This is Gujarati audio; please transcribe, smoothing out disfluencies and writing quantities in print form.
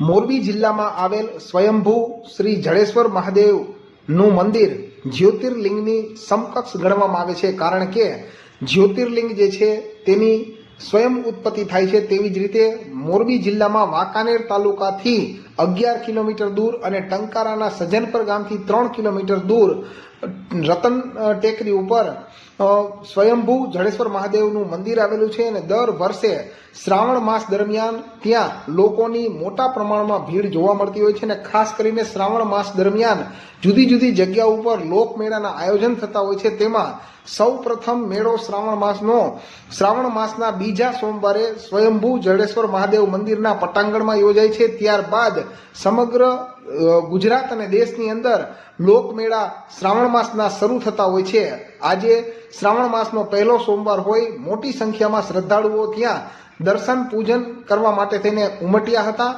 મોરબી જિલ્લામાં આવેલ સ્વયંભૂ શ્રી જડેશ્વર મહાદેવનું મંદિર જ્યોતિર્લિંગની સમકક્ષ ગણવામાં આવે છે, કારણ કે જ્યોતિર્લિંગ જે છે તેની સ્વયં ઉત્પત્તિ થાય છે. તેવી જ રીતે મોરબી જિલ્લામાં વાંકાનેર તાલુકાથી 11 કિલોમીટર દૂર અને ટંકારાના સજ્જનપર ગામથી 3 કિલોમીટર દૂર રતન ટેકરી ઉપર સ્વયંભૂ જડેશ્વર મહાદેવનું મંદિર આવેલું છે અને દર વર્ષે શ્રાવણ માસ દરમિયાન ત્યાં લોકોની મોટા પ્રમાણમાં ભીડ જોવા મળતી હોય છે અને ખાસ કરીને શ્રાવણ માસ દરમિયાન જુદી જુદી જગ્યા ઉપર લોકમેળાના આયોજન થતા હોય છે. તેમાં સૌ પ્રથમ મેળો શ્રાવણ માસના બીજા સોમવારે સ્વયંભૂ જડેશ્વર મહાદેવ મંદિરના પટાંગણમાં યોજાય છે. ત્યારબાદ સમગ્ર ગુજરાત અને દેશની અંદર લોકમેળા શ્રાવણ માસના શરૂ થતા હોય છે. આજે શ્રાવણ માસનો પહેલો સોમવાર હોય, મોટી સંખ્યામાં શ્રદ્ધાળુઓ ત્યાં દર્શન પૂજન કરવા માટે થઈને ઉમટ્યા હતા.